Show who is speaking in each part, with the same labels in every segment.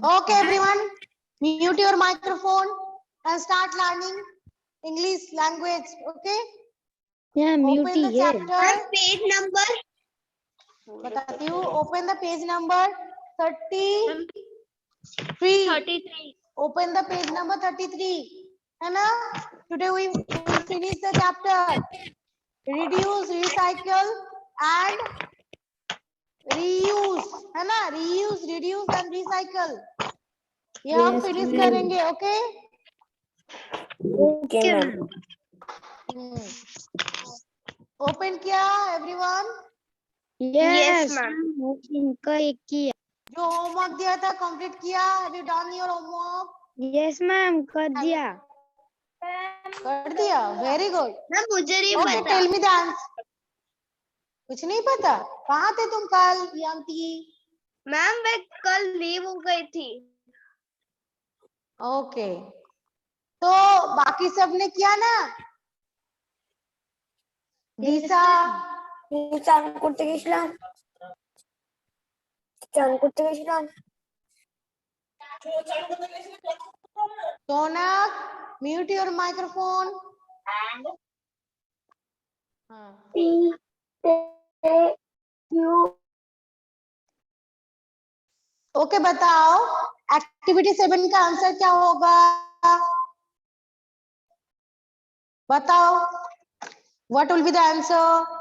Speaker 1: Okay, everyone, mute your microphone and start learning English language. Okay.
Speaker 2: Yeah,
Speaker 1: Open the chapter.
Speaker 3: Page number
Speaker 1: बताती हूँ. Open the page number 33.
Speaker 3: 33
Speaker 1: Open the page number 33. है ना? Today we will finish the chapter. Reduce, recycle and reuse. है ना? Reuse, reduce and recycle. ये हम finish करेंगे. Okay?
Speaker 2: Okay ma'am.
Speaker 1: Open किया everyone?
Speaker 2: Yes
Speaker 3: ma'am.
Speaker 2: मैम, इनका एक किया।
Speaker 1: जो होमवर्क दिया था कंप्लीट किया? Have you done your homework?
Speaker 2: Yes ma'am, कर दिया।
Speaker 1: कर दिया. Very good.
Speaker 3: मैम मुझे नहीं
Speaker 1: Okay,
Speaker 3: पता।
Speaker 1: tell me the answer. कुछ नहीं पता? कहाँ थे तुम कल यांती?
Speaker 3: मैम मैं कल लीव हो गई थी।
Speaker 1: ओके, तो बाकी सबने किया ना? दिशा
Speaker 2: চান করতে গেছিলাম।
Speaker 1: Sonak, mute your microphone. Okay, बताओ एक्टिविटी 7 का आंसर क्या होगा? बताओ, what will be the answer?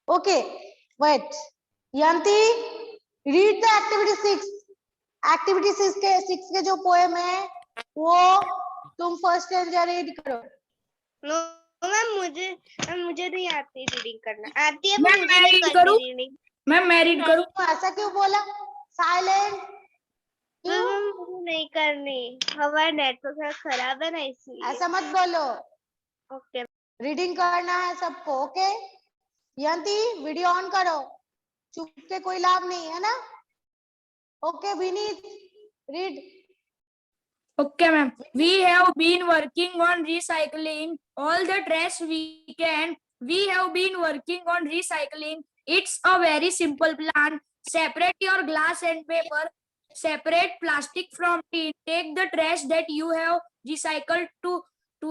Speaker 1: Okay, wait. Yanti, read the activity 6. Activity 6 के जो पोएम है वो तुम फर्स्ट स्टैंजा रीड करो.
Speaker 3: नो मैम मुझे नहीं आती रीडिंग करना। आती है
Speaker 4: मैम,
Speaker 3: पर मुझे
Speaker 4: मैं
Speaker 3: नहीं
Speaker 4: रीड
Speaker 3: करनी
Speaker 4: करूं?
Speaker 3: रीडिंग।
Speaker 4: मैम मैं रीड करूं?
Speaker 1: तो ऐसा क्यों बोला? साइलेंट क्यों?
Speaker 3: मैम मुझे नहीं करनी, हमारा नेटवर्क खराब है ना इसलिए।
Speaker 1: ऐसा मत बोलो.
Speaker 3: ओके
Speaker 1: रीडिंग करना है सबको. ओके, यंती वीडियो ऑन करो. चुप के कोई लाभ नहीं है ना. Okay Vineet, read.
Speaker 4: Okay, ma'am. We have been working on recycling all the trash we can. We have been working on recycling. It's a very simple plan. Separate your glass and paper. Separate plastic from tin. Take the trash that you have recycled to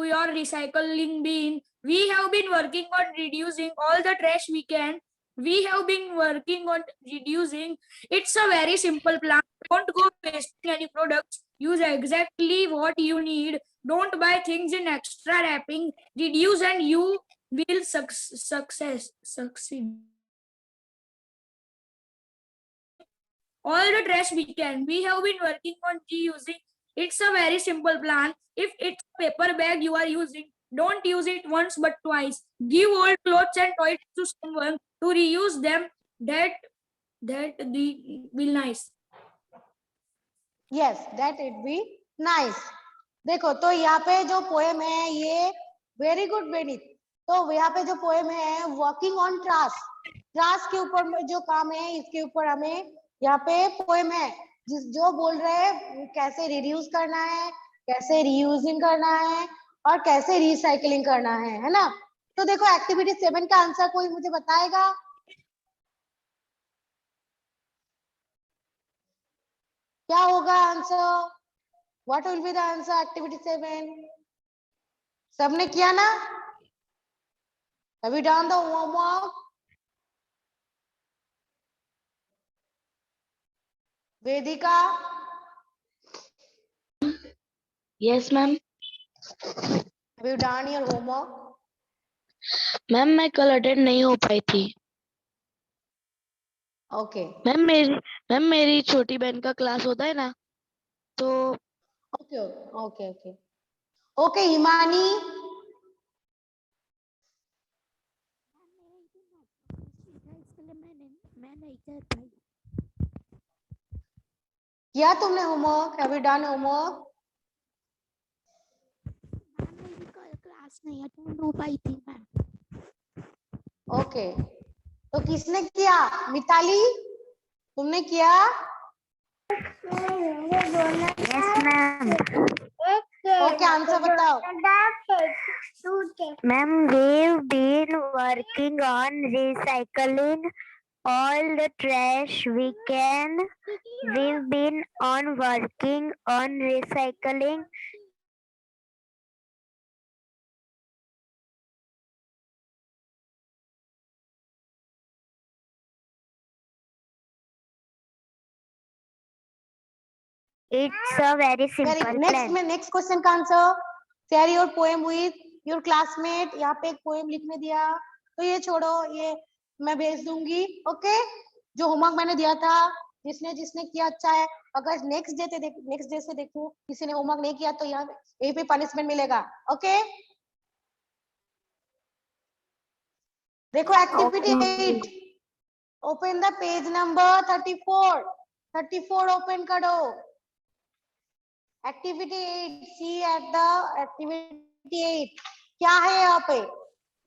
Speaker 4: your recycling bin. We have been working on reducing all the trash we can. We have been working on reducing. It's a very simple plan. Don't go wasting any products. Use exactly what you need. Don't buy things in extra wrapping. Reduce and you will succeed. All the trash we can. We have been working on reusing. It's a very simple plan. If it's a paper bag you are using, don't use it once but twice. Give old clothes and toys to someone to reuse them. That will nice.
Speaker 1: Yes, that it be nice. देखो, तो यहाँ पे जो poem है ये very good बेनित. तो यहाँ पे जो पोएम है वर्किंग ऑन ट्राश, ट्राश के ऊपर जो काम है इसके ऊपर हमें यहाँ पे पोएम है जो बोल रहे हैं कैसे रिड्यूस करना है, कैसे रीयूजिंग करना है और कैसे रिसाइकलिंग करना है ना. तो देखो एक्टिविटी 7 का आंसर कोई मुझे बताएगा? क्या होगा answer? What will be the answer activity 7? सबने किया ना? Have you done the homework? Vedika?
Speaker 2: Yes ma'am.
Speaker 1: Have you done your homework?
Speaker 2: Ma'am मैं कल अटेंड नहीं हो पाई थी।
Speaker 1: ओके.
Speaker 2: मैम मेरी छोटी बहन का क्लास होता है ना, तो
Speaker 1: okay okay okay okay. Himani?
Speaker 2: मैं नहीं कर पाई।
Speaker 1: किया तुमने homework? Have you done homework?
Speaker 2: मेरी कल क्लास नहीं अटेंड हो पाई थी मैम।
Speaker 1: ओके, तो किसने किया? मिताली, तुमने किया?
Speaker 2: Yes ma'am.
Speaker 1: ओके आंसर बताओ।
Speaker 5: Ma'am, we've been working on recycling all the trash we can. We've been on working on recycling. It's a very simple plan.
Speaker 1: Next question का answer, share your poem with your classmate. यहाँ पे एक poem लिखने दिया, तो ये छोड़ो, ये मैं भेज दूंगी। ओके, जो होमवर्क मैंने दिया था, जिसने जिसने किया अच्छा है। अगर नेक्स्ट डे से देखूं किसी ने होमवर्क नहीं किया तो यहाँ यहीं पे पनिशमेंट मिलेगा। ओके, देखो activity 8, open the page number 34 open करो। Activity 8, see at the activity 8 क्या है यहाँ पे?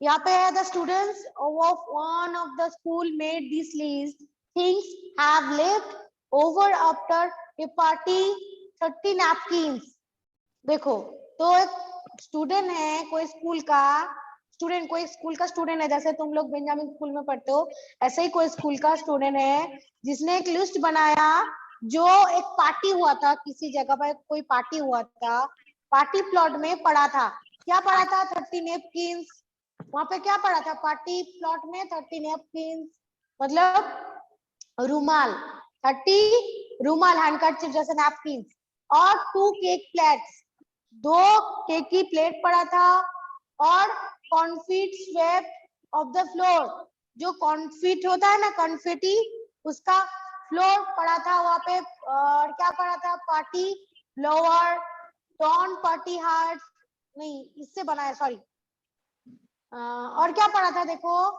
Speaker 1: यहाँ पे है the students of one of the school made this list, things have left over after a party 30 napkins. देखो, तो एक स्टूडेंट है, कोई स्कूल का स्टूडेंट है, जैसे तुम लोग बेंजामिन स्कूल में पढ़ते हो, ऐसे ही कोई स्कूल का स्टूडेंट है जिसने एक लिस्ट बनाया। जो एक पार्टी हुआ था, किसी जगह पर कोई पार्टी हुआ था, पार्टी प्लॉट में पड़ा था। क्या पड़ा था? 30 नैपकिंस। वहां पे क्या पड़ा था? पार्टी प्लॉट में 30 नैपकिंस, मतलब रुमाल, 30 रुमाल, हैंडकरचिप जैसे नैपकिंस, और 2 केक प्लेट्स, 2 केक की प्लेट पड़ा था, और confit swept of the floor, जो कॉन्फिट होता है ना, कॉन्फिटी, उसका फ्लोर पड़ा था वहां पे। और क्या पड़ा था? Party flower, torn party heart, नहीं इससे बना है, सॉरी। और क्या पड़ा था? देखो,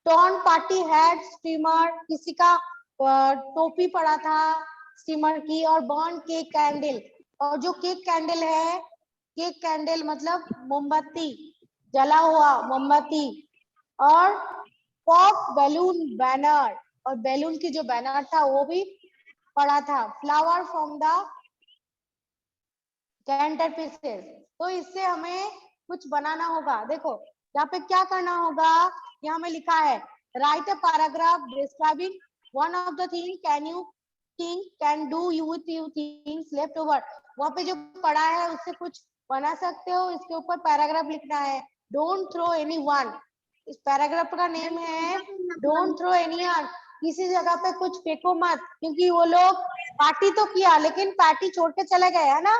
Speaker 1: टॉन पार्टी हैट, स्टीमर, किसी का टोपी पड़ा था स्टीमर की, और बर्न केक कैंडल, और जो केक कैंडल है, केक कैंडल मतलब मोमबत्ती, जला हुआ मोमबत्ती, और पॉप बैलून बैनर, और बैलून की जो बैनर था वो भी पड़ा था। Flower from the centre pieces. तो इससे हमें कुछ बनाना होगा। देखो यहाँ पे क्या करना होगा, यहाँ में लिखा है right a paragraph describing one of the thing can you think can do you with you things left over. वहां पे जो पड़ा है उससे कुछ बना सकते हो, इसके ऊपर पैराग्राफ लिखना है। डोंट थ्रो एनीवन, इस पैराग्राफ का नेम है डोंट थ्रो एनीवन। किसी जगह पे कुछ फेंको मत, क्योंकि वो लोग पार्टी तो किया लेकिन पार्टी छोड़ के चले गए, है ना,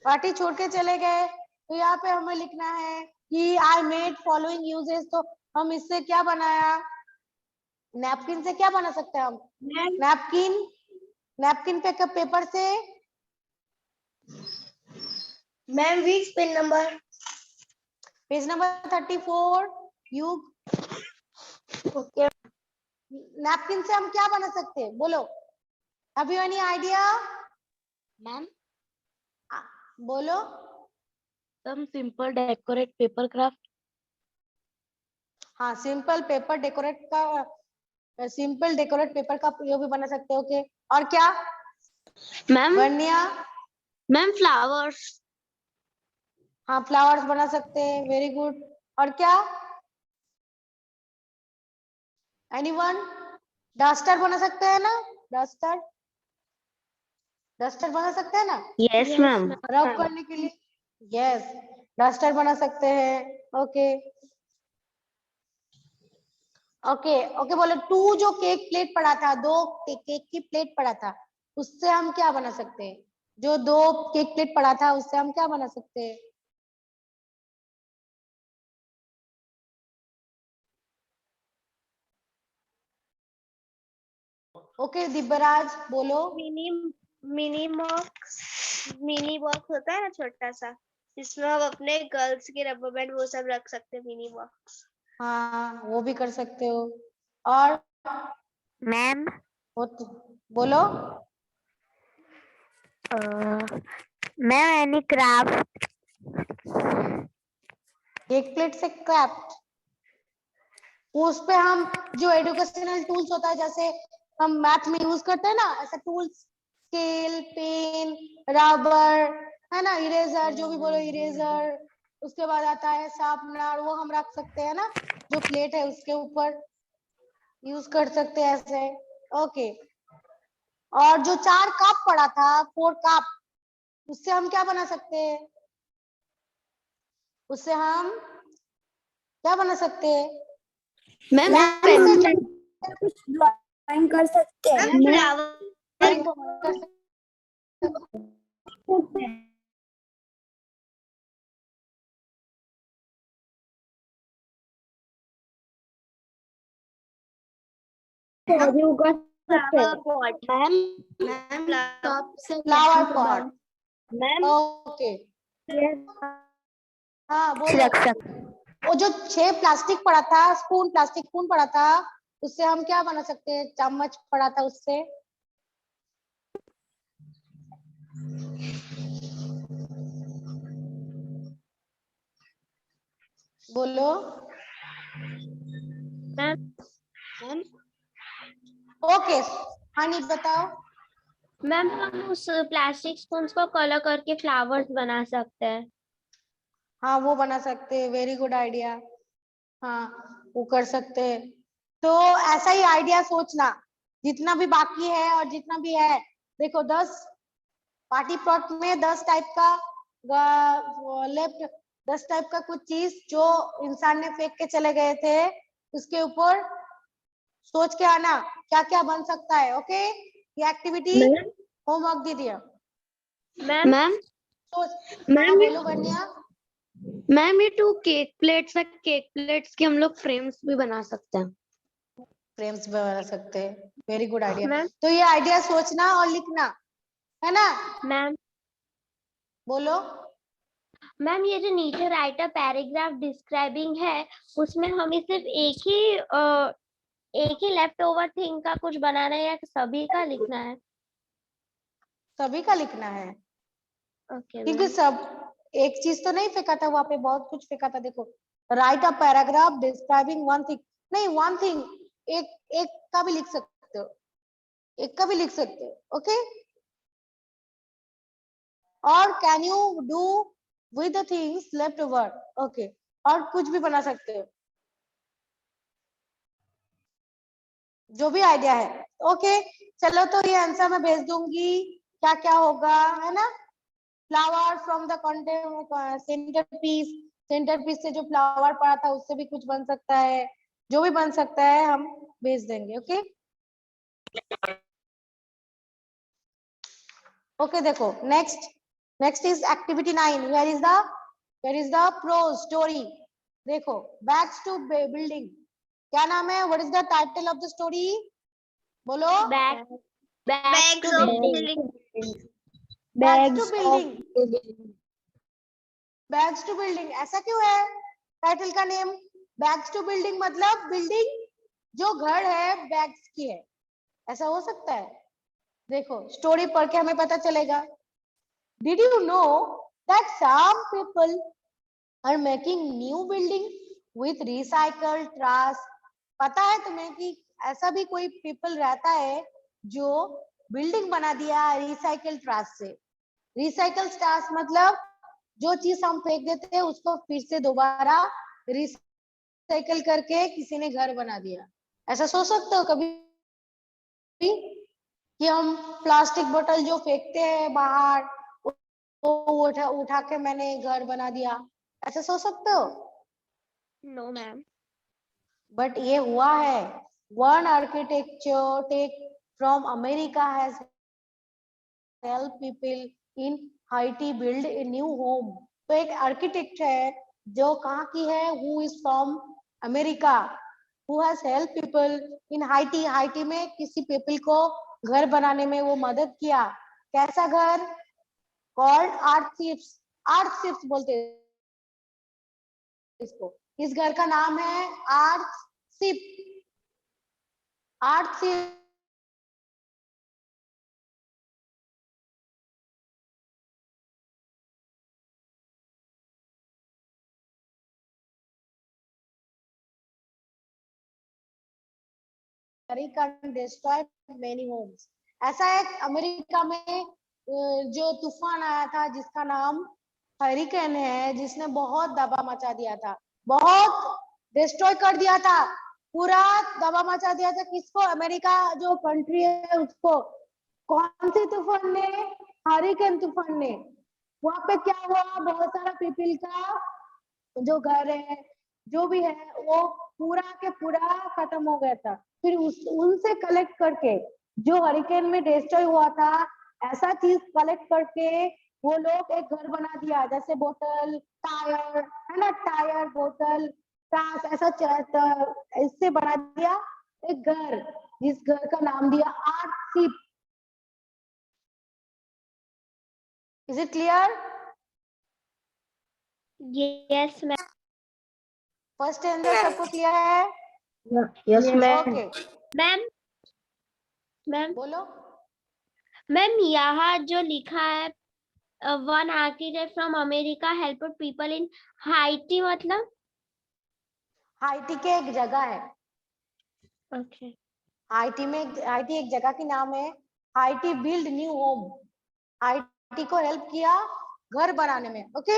Speaker 1: पार्टी छोड़ के चले गए। तो यहाँ पे हमें लिखना है कि आई मेड फॉलोइंग यूजेस। तो हम इससे क्या बनाया? नैपकिन से क्या बना सकते हैं हम? नैपकिन पे पेपर से।
Speaker 3: Ma'am which page number?
Speaker 1: Page number 34। You
Speaker 3: okay
Speaker 1: napkin से हम क्या बना सकते हैं? बोलो, have you any idea?
Speaker 2: Ma'am,
Speaker 1: बोलो।
Speaker 2: some simple decorate paper craft.
Speaker 1: हाँ, सिंपल डेकोरेट पेपर का प्रयोग भी बना सकते हो। ओके, और क्या?
Speaker 2: मैम,
Speaker 1: वर्निया,
Speaker 2: मैम फ्लावर्स।
Speaker 1: हाँ फ्लावर्स बना सकते हैं, वेरी गुड। और क्या? एनीवन? डस्टर बना सकते हैं ना, डस्टर बना सकते हैं ना,
Speaker 2: Yes, मैम।
Speaker 1: रब करने के लिए। यस, डस्टर बना सकते हैं। ओके ओके ओके, बोलो। 2 जो केक प्लेट पड़ा था, 2 केक की प्लेट पड़ा था, उससे हम क्या बना सकते हैं? जो 2 केक प्लेट पड़ा था उससे हम क्या बना सकते हैं? ओके दिव्यराज बोलो।
Speaker 3: मिनी बॉक्स होता है ना, छोटा सा, जिसमें हम अपने गर्ल्स के रबर बैंड वो सब रख सकते हैं। Mini box.
Speaker 1: हाँ, वो भी कर सकते हो। और
Speaker 5: मैम,
Speaker 1: बोलो।
Speaker 5: Ma'am any craft.
Speaker 1: Cake plate से क्राफ्ट, उस पे हम जो एजुकेशनल टूल्स होता है, जैसे हम मैथ में यूज करते हैं ना, ऐसे टूल्स स्केल, पेन, रबर, है ना, इरेजर, जो भी बोलो इरेजर। उसके बाद आता है शार्पनर, वो हम रख सकते हैं ना, जो प्लेट है उसके ऊपर यूज कर सकते हैं ऐसे। ओके, और जो 4 कप पड़ा था, 4 कप, उससे हम क्या बना सकते हैं? उससे हम क्या बना सकते हैं?
Speaker 5: मैम कुछ ड्राइंग कर सकते हैं।
Speaker 3: मैम फ्लावर
Speaker 1: कर सकते हैं।
Speaker 3: Flower pot.
Speaker 5: मैम कप से
Speaker 1: फ्लावर पॉट,
Speaker 5: मैम
Speaker 1: ओके। हाँ बोलो।
Speaker 5: रख सकते।
Speaker 1: वो जो 6 प्लास्टिक पड़ा था, स्पून, प्लास्टिक स्पून पड़ा था, उससे हम क्या बना सकते हैं? चम्मच पड़ा था उससे, बोलो।
Speaker 5: मैम
Speaker 1: ओके, हनी बताओ।
Speaker 3: मैम हम उस प्लास्टिक स्पून्स को कलर करके फ्लावर्स बना सकते हैं।
Speaker 1: हाँ वो बना सकते हैं, वेरी गुड आइडिया। हाँ वो कर सकते हैं। तो ऐसा ही आइडिया सोचना, जितना भी बाकी है और जितना भी है। देखो 10 पार्टी प्लॉट में 10 टाइप का लेफ्ट, 10 टाइप का कुछ चीज जो इंसान ने फेंक के चले गए थे, उसके ऊपर सोच के आना क्या क्या बन सकता है। ओके, ये एक्टिविटी होमवर्क दे दिया।
Speaker 5: मैम
Speaker 1: सोच, हाँ बोलो बनिया।
Speaker 5: मैम ये 2 केक प्लेट्स है, केक प्लेट्स के हम लोग फ्रेम्स भी बना सकते हैं।
Speaker 1: फ्रेम्स बना सकते हैं, वेरी गुड आइडिया।
Speaker 3: मैम
Speaker 1: तो ये आइडिया सोचना और लिखना, है ना,
Speaker 3: मैम
Speaker 1: बोलो।
Speaker 3: मैम ये जो नीचे राइटर पैराग्राफ डिस्क्राइबिंग है, उसमें हमें सिर्फ एक ही लेफ्ट ओवर थिंग का कुछ बनाना है या सभी का लिखना है?
Speaker 1: सभी का लिखना है,
Speaker 3: ओके
Speaker 1: क्योंकि
Speaker 3: मैम।
Speaker 1: सब एक चीज तो नहीं फेंका था वहां पे, बहुत कुछ फेंका था। देखो, right a paragraph describing one thing, नहीं वन थिंग, एक एक का भी लिख सकते हो, एक का भी लिख सकते हो। ओके, और can you do with the things left over, okay, और कुछ भी बना सकते हो, जो भी आइडिया है। ओके, चलो तो ये आंसर मैं भेज दूंगी, क्या क्या होगा, है ना। Flower from the centre piece, centre piece से जो फ्लावर पड़ा था उससे भी कुछ बन सकता है, जो भी बन सकता है हम भेज देंगे। ओके ओके, देखो next, next is activity 9। Where is the prose story. देखो, बैक्स टू बिल्डिंग, क्या नाम है? What is the title of the story? बोलो।
Speaker 3: Bags of building.
Speaker 1: Backs to building, bags to building, ऐसा क्यों है टाइटल का नेम? बैग्स टू बिल्डिंग मतलब बिल्डिंग जो घर है बैग्स की है, ऐसा हो सकता है? देखो स्टोरी पढ़ के हमें पता चलेगा। Did you know that some people are making new building with recycled trash? पता है तुम्हें कि ऐसा भी कोई पीपल रहता है जो बिल्डिंग बना दिया रिसाइकल ट्रास से। रिसाइकल ट्रास मतलब जो चीज हम फेंक देते हैं उसको फिर से दोबारा रिसाइकल करके किसी ने घर बना दिया। ऐसा सोच सकते हो कभी कि हम प्लास्टिक बोतल जो फेंकते हैं बाहर, वो उठा के मैंने घर बना दिया, ऐसा सोच सकते हो?
Speaker 3: No ma'am.
Speaker 1: बट ये हुआ है। One architecture tech from America has help people in Haiti build a new home। तो एक आर्किटेक्ट है जो कहाँ की है, who is from America, who has helped people in Haiti। High tea में किसी पीपल को घर बनाने में वो मदद किया। कैसा घर? called Arthships, Arthships बोलते हैं इसको। इस घर का नाम है आर्थशिप, आर्थशिप। Can destroy many homes ऐसा एक अमेरिका में जो तूफान आया था जिसका नाम हरिकेन है, जिसने बहुत दबा मचा दिया था, बहुत डिस्ट्रॉय कर दिया था, पूरा दबा मचा दिया था। किसको? अमेरिका जो कंट्री है उसको। कौन से तूफान ने? हरिकेन तूफान ने। वहां पे क्या हुआ, बहुत सारा पीपल का जो घर है जो भी है वो पूरा के पूरा खत्म हो गया था। फिर उनसे कलेक्ट करके जो हरिकेन में डिस्ट्रॉय हुआ था, ऐसा चीज कलेक्ट करके वो लोग एक घर बना दिया, जैसे बोतल, टायर है ना, टायर, बोतल, ग्लास, ऐसा इससे बना दिया एक घर, जिस घर का नाम दिया आर्टशिप। Is it clear?
Speaker 3: Yes ma'am.
Speaker 1: First answer सबको क्लियर है?
Speaker 5: Yes, ma'am.
Speaker 1: Okay,
Speaker 3: ma'am ma'am
Speaker 1: बोलो।
Speaker 3: मैम यहाँ जो लिखा है one architect from America help people in Haiti, मतलब?
Speaker 1: हाइटी के एक जगह है,
Speaker 3: ओके।
Speaker 1: हाइटी एक जगह की नाम है। High tea build new home, high tea को हेल्प किया घर बनाने में। ओके,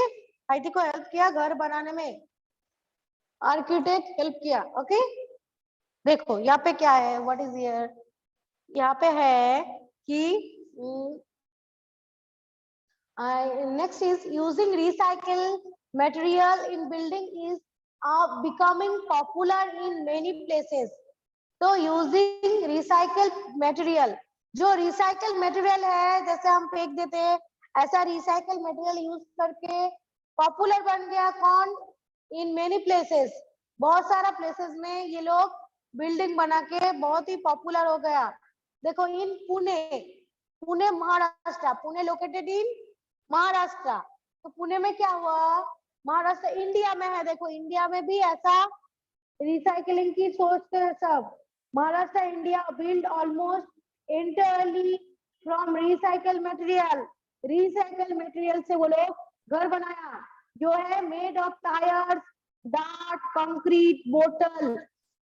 Speaker 1: हाइटी को हेल्प किया घर बनाने में, आर्किटेक्ट हेल्प किया। ओके, देखो यहाँ पे क्या है, व्हाट इज हियर, यहाँ पे है कि next is using recycle material in building is becoming popular in many places। तो यूजिंग रिसाइकल मटेरियल, जो रिसाइकल मटेरियल है जैसे हम फेंक देते हैं, ऐसा रिसाइकल मटेरियल यूज करके पॉपुलर बन गया। कौन? इन मेनी प्लेसेस, बहुत सारा प्लेसेस में ये लोग बिल्डिंग बना के बहुत ही पॉपुलर हो गया। देखो इन पुणे, पुणे महाराष्ट्र, पुणे लोकेटेड इन महाराष्ट्र। तो पुणे में क्या हुआ, महाराष्ट्र इंडिया में है, देखो इंडिया में भी ऐसा रिसाइकलिंग की सोचते हैं सब। Maharashtra India build almost entirely from recycle material, recycle material से वो लोग घर बनाया, जो है made of tyres, dart, concrete, बोतल।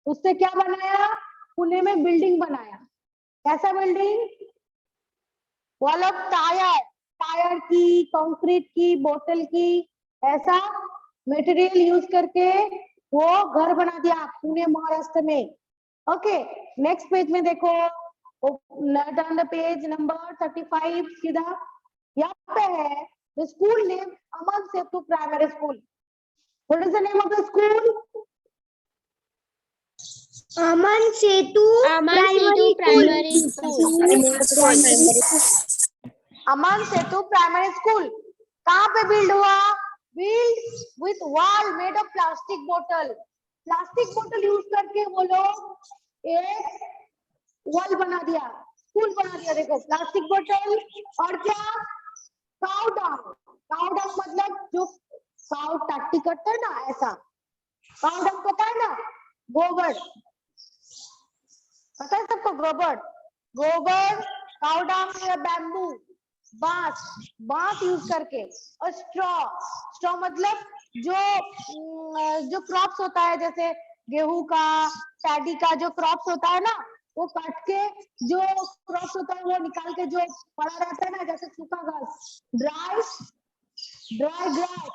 Speaker 1: उससे क्या बनाया, पुणे में बिल्डिंग बनाया। कैसा building? Wall of tyre, tyre की, कंक्रीट की, बोतल की, ऐसा मटेरियल यूज करके वो घर बना दिया पुणे महाराष्ट्र में। ओके, नेक्स्ट पेज में देखो, टर्न द पेज नंबर 35 सीधा, यहाँ पे है the school name Aman Setu primary school. What is the name of the school?
Speaker 5: Aman Setu
Speaker 3: primary school.
Speaker 1: Aman Setu primary school कहाँ पे बिल्ड हुआ? Build with wall made of plastic बोतल, plastic बोतल use करके वो लोग एक wall बना दिया, स्कूल बना दिया। देखो प्लास्टिक बोतल और क्या, काउ डंग, काउ डंग मतलब जो काउ टट्टी करता है ना, ऐसा काउ डंग पता है ना, गोबर, पता है सबको गोबर, गोबर, काउ डंग या बैम्बू, बांस, बांस यूज करके, और स्ट्रॉ, स्ट्रॉ मतलब जो क्रॉप्स होता है, जैसे गेहूं का, पैडी का जो क्रॉप्स होता है ना, वो काट के जो क्रॉप्स होता है वो निकाल के जो पड़ा रहता है ना, जैसे सूखा घास, ड्राई ग्रास,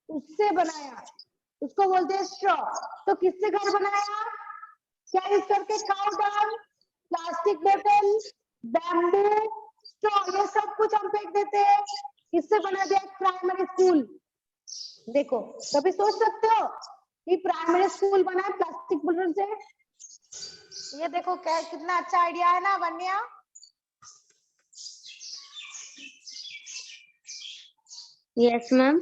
Speaker 1: उससे बनाया, उसको बोलते हैं स्ट्रॉ। तो किससे घर बनाया? क्या यूज करके? काउ डंग, प्लास्टिक बोतल, बैम्बू, स्ट्रॉ, ये सब कुछ हम फेंक देते हैं, इससे बना दिया प्राइमरी स्कूल। देखो कभी सोच सकते हो कि प्राइमरी स्कूल बना है प्लास्टिक बोतल से? ये देखो क्या कितना अच्छा आइडिया है ना वन्या।
Speaker 5: Yes, ma'am.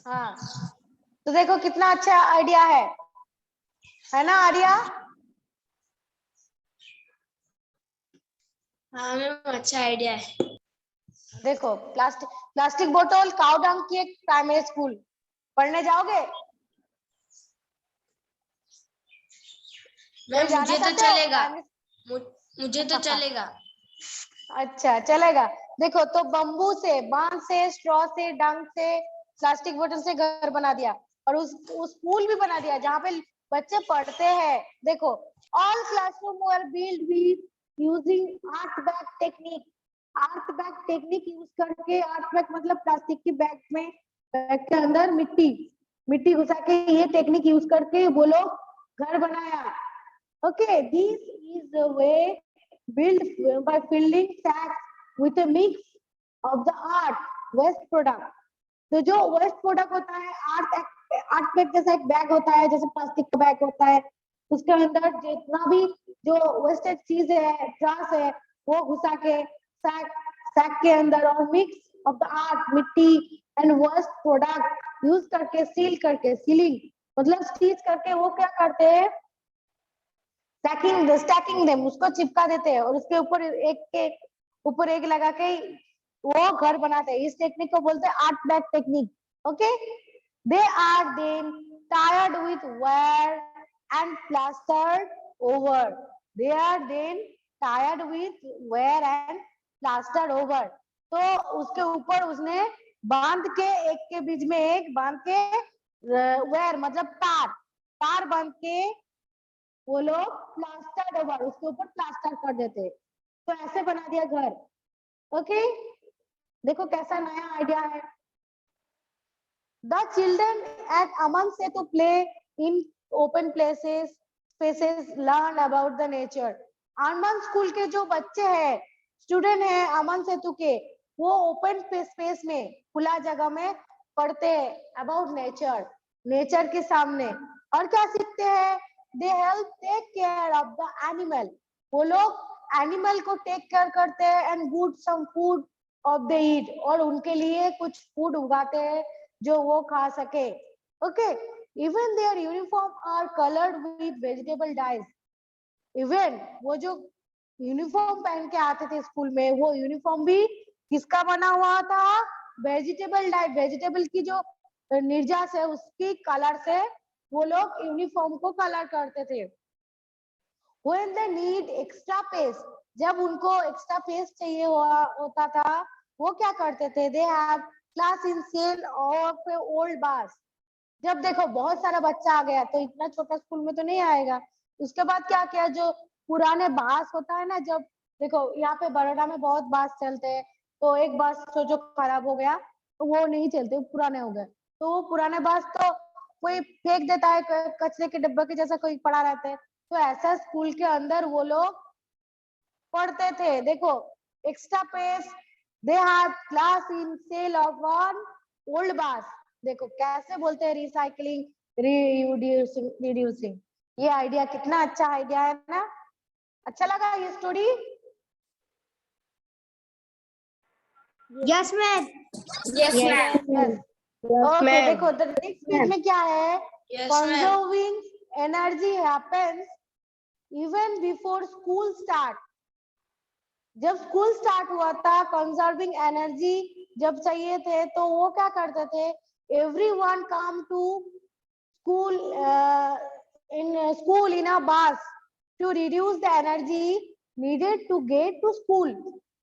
Speaker 1: हाँ, तो देखो कितना अच्छा आइडिया है ना आर्या?
Speaker 2: हाँ मैम, अच्छा आइडिया है।
Speaker 1: देखो प्लास्टिक बोतल, काउ डंग की एक प्राइमरी स्कूल, पढ़ने जाओगे?
Speaker 2: मैम
Speaker 1: जाना
Speaker 2: मुझे तो
Speaker 1: चाहते हो
Speaker 2: चलेगा,
Speaker 1: primary-
Speaker 2: मुझे तो चलेगा।
Speaker 1: अच्छा चलेगा। देखो तो बम्बू से, बांस से, स्ट्रॉ से, डंग से, प्लास्टिक बोतल से घर बना दिया, और उस स्कूल भी बना दिया जहाँ पे बच्चे पढ़ते हैं। देखो all classroom were build with using art bag technique. Art bag technique use करके, आर्ट बैग मतलब प्लास्टिक की बैग में, बैग के अंदर मिट्टी घुसा के, ये टेक्निक यूज करके वो लोग घर बनाया। Okay, this is the way built by filling sacks with a mix of the art waste product। तो जो वेस्ट प्रोडक्ट होता है, आर्ट बैग जैसा एक बैग होता है, जैसे प्लास्टिक का बैग होता है, उसके अंदर जितना भी जो वेस्टेज चीज है, ट्रास है, वो घुसा के सैक के अंदर, और मिक्स ऑफ द आर्ट, मिट्टी एंड वेस्ट प्रोडक्ट यूज करके, सीलिंग मतलब स्टिच करके, वो क्या करते हैं, स्टैकिंग देम, उसको चिपका देते हैं, और उसके ऊपर एक के ऊपर एक लगा के वो घर बनाते हैं। इस टेक्निक को बोलते हैं art bag technique. Okay, they are then tired with wire and plastered over. They are then tired with wire and plastered over. तो उसके ऊपर उसने बांध के, एक के बीच में एक बांध के, वेयर मतलब तार बांध के वो लोग प्लास्टर्ड ओवर, उसके ऊपर प्लास्टर कर देते। तो ऐसे बना दिया घर। ओके, देखो कैसा नया आइडिया है। द चिल्ड्रन एट अमन से to play in open places spaces, learn about the nature. Aman school के जो बच्चे हैं, स्टूडेंट हैं अमन सेतु के, वो ओपन स्पेस में, खुला जगह में पढ़ते हैं अबाउट नेचर के सामने। और क्या सीखते हैं, they help take care of the animal. वो लोग एनिमल को टेक केयर करते हैं, and good some food of the eat, और उनके लिए कुछ फूड उगाते हैं जो वो खा सके। Okay, even their uniform are coloured with vegetable dyes. Even वो जो यूनिफॉर्म पहन के आते थे स्कूल में, वो यूनिफॉर्म भी किसका बना हुआ था, वेजिटेबल डाई, वेजिटेबल की जो निर्जास है उसकी कलर से वो लोग यूनिफॉर्म को कलर करते थे। When they need extra space, जब उनको एक्स्ट्रा स्पेस चाहिए होता था, वो क्या करते थे, they have class in shell of old bus. जब देखो बहुत सारा बच्चा आ गया, तो इतना छोटा स्कूल में तो नहीं आएगा, उसके बाद क्या किया, जो पुराने बास होता है ना, जब देखो यहाँ पे बड़ोड़ा में बहुत बास चलते हैं, तो एक बास जो खराब हो गया तो वो नहीं चलते, वो पुराने हो गए, तो वो पुराने बास तो कोई फेंक देता है, कचरे के डब्बे के जैसा कोई पड़ा रहता है। तो ऐसा स्कूल के अंदर वो लोग पढ़ते थे। देखो extra space, they have class in shell of one old bus. देखो कैसे बोलते हैं, रिसाइकलिंग, रिड्यूसिंग। ये आइडिया कितना अच्छा आइडिया है ना, अच्छा लगा ये स्टोरी।
Speaker 3: Yes ma'am.
Speaker 1: ओके, देखो द नेक्स्ट पेज में क्या है, conserving energy happens even before school start. जब स्कूल स्टार्ट हुआ था, कंजर्विंग एनर्जी जब चाहिए थे, तो वो क्या करते थे, everyone come to school in a bus to reduce the energy needed to get to school.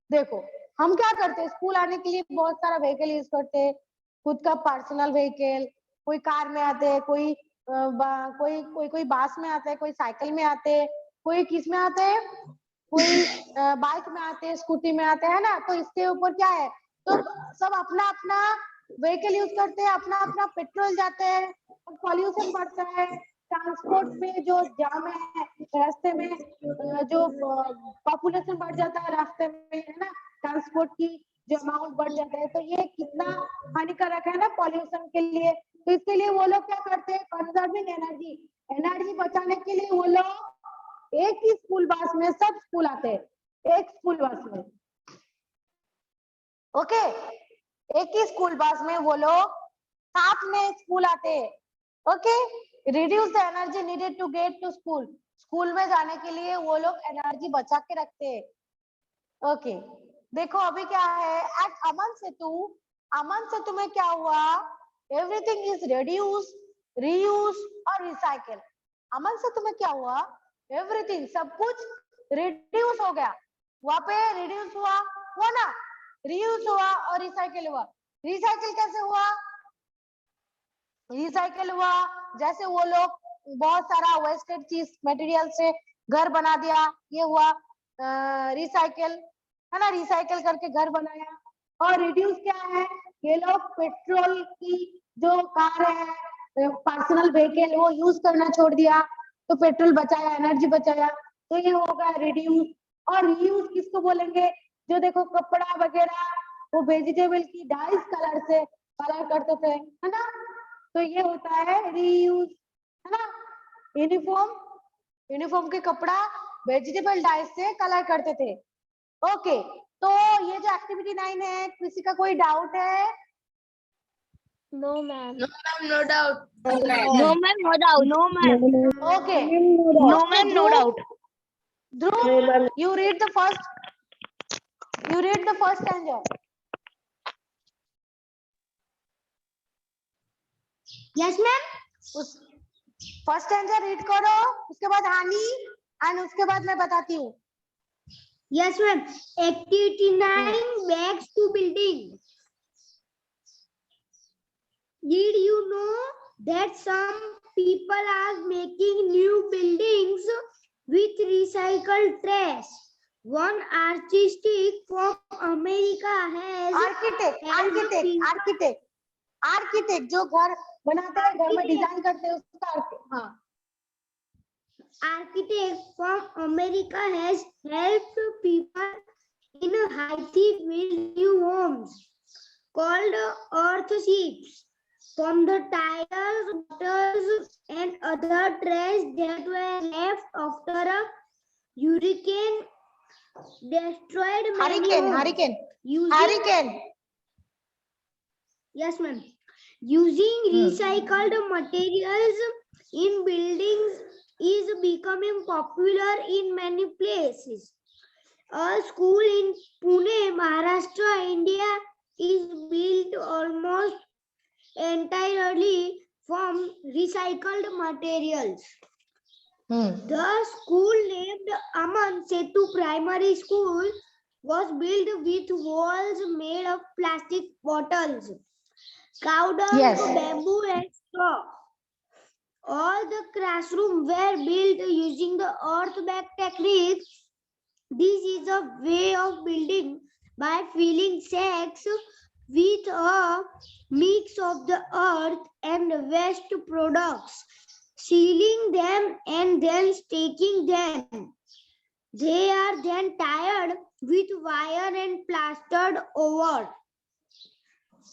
Speaker 1: देखो हम क्या करते हैं, स्कूल आने के लिए बहुत सारा व्हीकल यूज करते हैं, खुद का पर्सनल व्हीकल, कोई कार में आते हैं, कोई कोई बस में आते हैं, कोई साइकिल में आते हैं, कोई किस में आते हैं, कोई बाइक में आते हैं, स्कूटी में आते हैं ना। तो इसके ऊपर क्या है, तो सब अपना अपना व्हीकल यूज करते हैं, अपना अपना पेट्रोल जाते हैं, पॉल्यूशन बढ़ता है, ट्रांसपोर्ट में जो जाम है रास्ते में, जो पॉपुलेशन बढ़ जाता है रास्ते में, है ना, ट्रांसपोर्ट की जो अमाउंट बढ़ जाता है, तो ये कितना हानिकारक है ना पॉल्यूशन के लिए। तो इसके लिए वो लोग क्या करते हैं, कंजर्विंग एनर्जी बचाने के लिए वो लोग एक ही स्कूल बस में सब स्कूल आते हैं, एक स्कूल बस में। ओके, एक ही स्कूल बस में वो लोग साथ में स्कूल आते हैं। Okay, reduce the energy needed to get to school. School में जाने के लिए वो लोग एनर्जी बचा के रखते हैं। ओके, देखो अभी क्या है, एट अमन सेतु में क्या हुआ, एवरीथिंग इज रिड्यूस, रीयूज और रिसाइकल। अमन सेतु में क्या हुआ, एवरीथिंग सब कुछ रिड्यूस हो गया, वहां पे रिड्यूस हुआ ना, रीयूज हुआ और रिसाइकल हुआ। रिसाइकल कैसे हुआ, रिसाइकल हुआ जैसे वो लोग बहुत सारा वेस्टेड चीज मटेरियल से घर बना दिया, ये हुआ। रिसाइकल, है ना, रिसाइकल करके घर बनाया। और रिड्यूस क्या है, ये लोग पेट्रोल की जो कार है, पर्सनल व्हीकल, वो यूज करना छोड़ दिया, तो पेट्रोल बचाया, एनर्जी बचाया, तो ये होगा रिड्यूस। और रीयूज किसको बोलेंगे, जो देखो कपड़ा वगैरह वो वेजिटेबल की डाइस कलर से कलर करते थे, है ना, तो ये होता है रीयूज, है ना। यूनिफॉर्म, यूनिफॉर्म के कपड़ा वेजिटेबल डाइस से कलर करते थे। ओके, तो ये जो एक्टिविटी 9 है, किसी का कोई डाउट है?
Speaker 3: No, ma'am.
Speaker 2: No ma'am, no doubt.
Speaker 3: No, ma'am. No doubt. No, ma'am.
Speaker 1: Okay.
Speaker 2: No
Speaker 1: Okay,
Speaker 2: ma'am, no
Speaker 1: Dhruv.
Speaker 2: doubt.
Speaker 1: Dhruv, you read the first. You read the first stanza.
Speaker 3: Yes, ma'am.
Speaker 1: उस first stanza read करो, उसके बाद हानि, and उसके बाद मैं बताती हूँ।
Speaker 3: Yes, ma'am. Activity 9, bags to building. Did you know that some people are making new buildings with recycled trash? One artistic from America has
Speaker 1: architect जो घर बनाता है, घर में डिजाइन करते हैं, उसका हाँ,
Speaker 3: architect from America has helped people in Haiti build new homes called earthships from the tires, bottles, and other trash that were left after a hurricane destroyed many homes.
Speaker 1: Hurricane.
Speaker 3: Yes, ma'am. Using recycled materials in buildings is becoming popular in many places. A school in Pune, Maharashtra, India is built almost entirely from recycled materials. The school named Aman Setu Primary School was built with walls made of plastic bottles, cow dung,
Speaker 1: Yes.
Speaker 3: bamboo, and straw. All the classrooms were built using the earth bag technique. This is a way of building by filling sacks with a mix of the earth and waste products, sealing them and then staking them. They are then tied with wire and plastered over.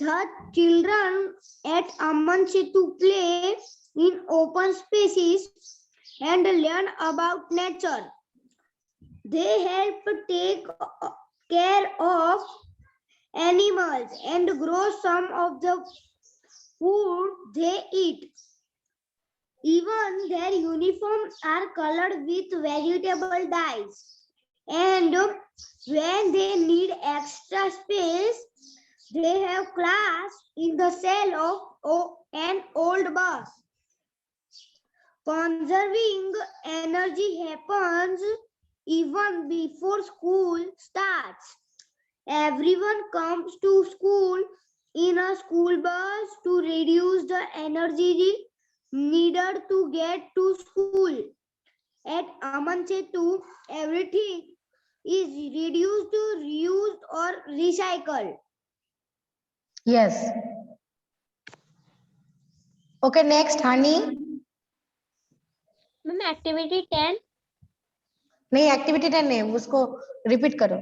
Speaker 3: The children at Aman Setu play in open spaces and learn about nature. They help take care of animals and grow some of the food they eat. Even their uniforms are colored with vegetable dyes. And when they need extra space, they have class in the cell of an old bus. Conserving energy happens even before school starts. Everyone comes to school in a school bus to reduce the energy needed to get to school. At Aman Setu, everything is reduced, reused, or recycled.
Speaker 1: Yes. Okay, next, Hani.
Speaker 3: Ma'am, activity 10.
Speaker 1: नहीं, activity 10 नहीं, उसको repeat करो।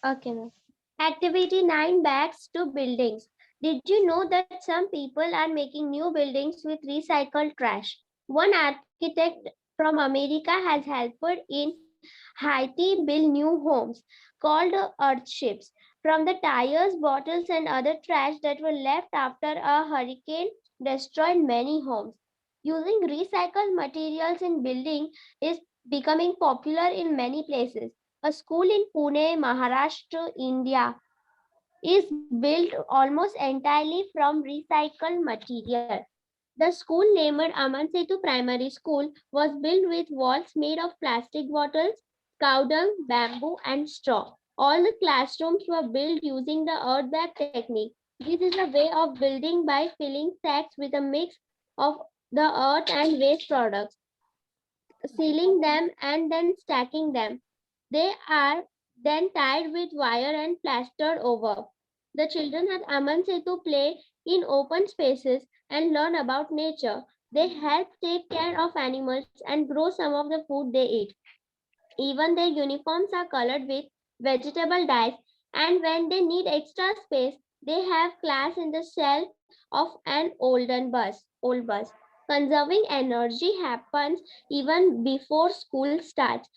Speaker 3: Okay, ma'am. Activity 9, bags to buildings. Did you know that some people are making new buildings with recycled trash? One architect from America has helped in Haiti build new homes called earthships from the tires, bottles, and other trash that were left after a hurricane destroyed many homes. Using recycled materials in building is becoming popular in many places. A school in Pune, Maharashtra, India is built almost entirely from recycled material. The school named Aman Setu Primary School was built with walls made of plastic bottles, cow dung, bamboo, and straw. All the classrooms were built using the earth bag technique. This is a way of building by filling sacks with a mix of the earth and waste products, sealing them and then stacking them.
Speaker 6: They are then tied with wire and plastered over. The children at Aman Setu play in open spaces and learn about nature. They help take care of animals and grow some of the food they eat. Even their uniforms are colored with vegetable dyes, and when they need extra space, they have class in the shell of an old bus. Conserving energy happens even before school starts.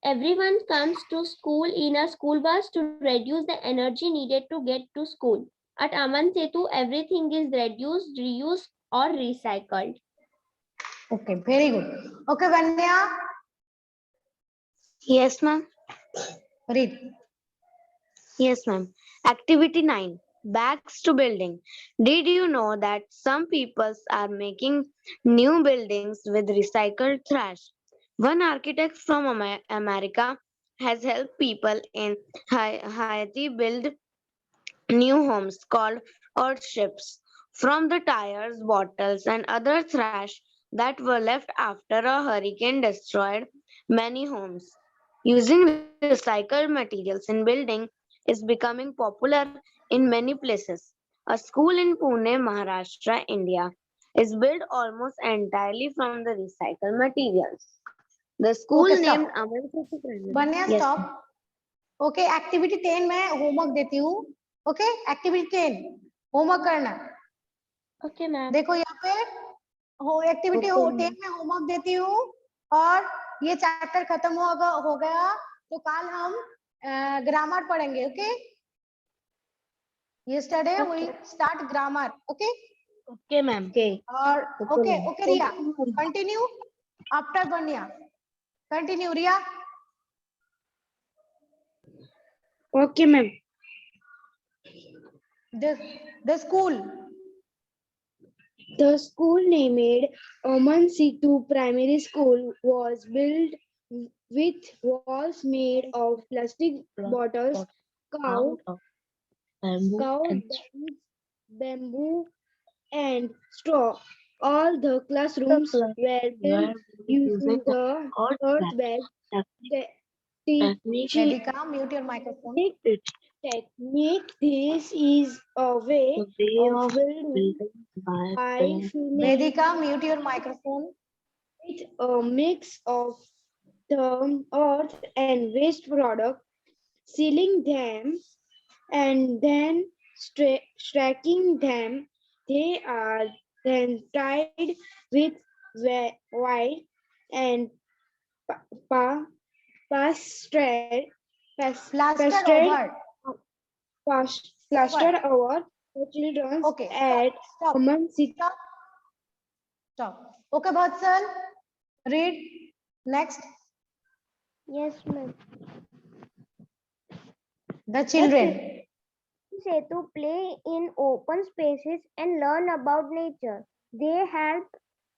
Speaker 6: Everyone comes to school in a school bus to reduce the energy needed to get to school. At Aman Setu, everything is reduced, reused, or recycled.
Speaker 1: Okay, very good. Okay, Vanya,
Speaker 5: Yes, ma'am.
Speaker 1: read.
Speaker 5: Yes, ma'am. Activity 9. Bags to building. Did you know that some peoples are making new buildings with recycled trash? One architect from America has helped people in Haiti build new homes called earthships from the tires, bottles, and other trash that were left after a hurricane destroyed many homes. Using recycled materials in building is becoming popular in many places. A school in Pune, Maharashtra, India is built almost entirely from the recycled materials. The school
Speaker 1: Okay,
Speaker 5: named
Speaker 1: stop.
Speaker 5: Aman Setu Primary.
Speaker 1: Vanya,
Speaker 5: Yes,
Speaker 1: stop.
Speaker 5: ma'am.
Speaker 1: Okay activity 10 में homework देती हूँ. Okay activity 10 homework करना.
Speaker 6: Okay, ma'am.
Speaker 1: देखो यहाँ पे हो activity
Speaker 5: Okay,
Speaker 1: 10 में homework देती हूँ और ये चैप्टर खत्म हो गया तो कल हम ग्रामर पढ़ेंगे. Okay yesterday we start grammar. Okay
Speaker 2: Okay, ma'am.
Speaker 5: Okay.
Speaker 1: और
Speaker 5: Okay,
Speaker 1: okay Riya continue after Vanya. Continue Riya.
Speaker 4: Okay, ma'am.
Speaker 1: The school.
Speaker 7: The school named Aman Setu Primary School was built with walls made of plastic bottles, cow dung, bamboo, and straw. All the classrooms were built using the earth bag
Speaker 1: Vedika, mute your microphone.
Speaker 7: technique. This is a way of building by filling
Speaker 1: Vedika, mute your microphone.
Speaker 7: with a mix of the earth and waste product, sealing them and then stacking them. They are then tied with wire and plastered
Speaker 1: Plaster over.
Speaker 7: plastered over the children
Speaker 1: Okay,
Speaker 7: at
Speaker 1: stop.
Speaker 7: Aman Setu.
Speaker 1: Stop. Stop. Okay, Vatsal. Read. Next.
Speaker 3: Yes, ma'am.
Speaker 1: The children.
Speaker 3: Setu play in open spaces and learn about nature. They help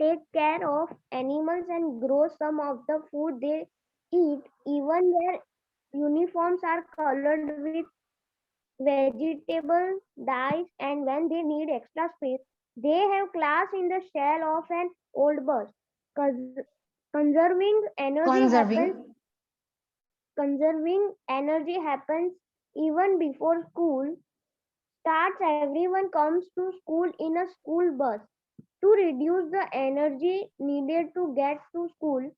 Speaker 3: take care of animals and grow some of the food they eat. Even their uniforms are colored with vegetable dyes, and when they need extra space, they have class in the shell of an old bus. Conserving energy happens. Conserving energy happens even before school starts. Everyone comes to school in a school bus to reduce the energy needed to get to school.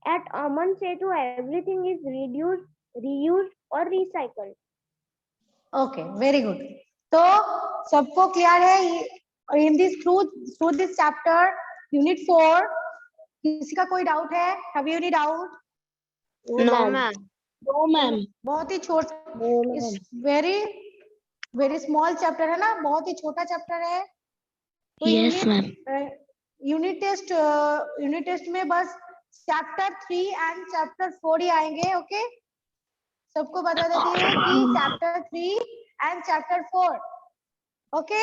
Speaker 3: At Aman Setu, everything is reduced, reused, or recycled.
Speaker 1: Okay, very good. तो सबको clear है in this through this chapter unit 4. किसी का कोई doubt है? Have you any doubt?
Speaker 5: No, ma'am.
Speaker 2: No, ma'am.
Speaker 1: बहुत ही छोटा very small chapter है ना, बहुत ही छोटा chapter है. तो
Speaker 2: Yes, ma'am.
Speaker 1: unit test में बस chapter 3 and chapter 4 ही आएंगे. ओके सबको बता देती हूँ कि chapter 3 and chapter 4. Okay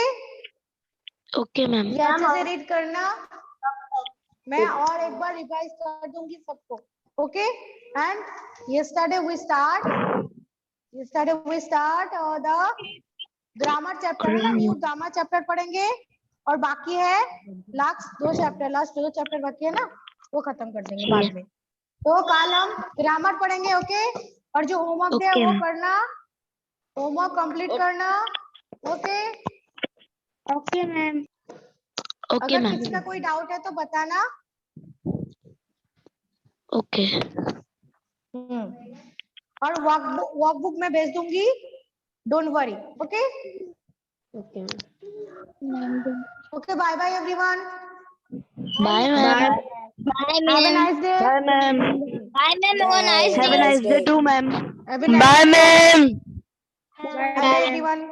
Speaker 2: Okay, ma'am.
Speaker 1: ये अच्छे से रीड करना. मैं और एक बार रिवाइज कर दूंगी सबको. Okay and yesterday we start the grammar chapter है ना, न्यू ग्रामर चैप्टर पढ़ेंगे और बाकी है लास्ट दो चैप्टर बाकी है ना, वो खत्म कर देंगे बाद में. तो कल हम ग्रामर पढ़ेंगे. ओके और जो होमवर्क दिया
Speaker 2: Okay,
Speaker 1: वो
Speaker 2: ma'am.
Speaker 1: करना, होमवर्क कंप्लीट करना। Okay,
Speaker 3: Okay, ma'am.
Speaker 2: Okay,
Speaker 1: अगर
Speaker 2: ma'am.
Speaker 1: किसी का कोई डाउट है तो बताना।
Speaker 2: Okay.
Speaker 1: और वर्कबुक में भेज दूंगी, don't worry. Okay okay, bye bye everyone,
Speaker 2: Bye, ma'am.
Speaker 5: Bye,
Speaker 1: have a nice day,
Speaker 2: Bye, ma'am.
Speaker 5: Bye, ma'am. Have a nice
Speaker 2: Have a
Speaker 5: day.
Speaker 2: nice day too, ma'am.
Speaker 1: Have a nice day,
Speaker 2: ma'am.
Speaker 1: Bye bye everyone.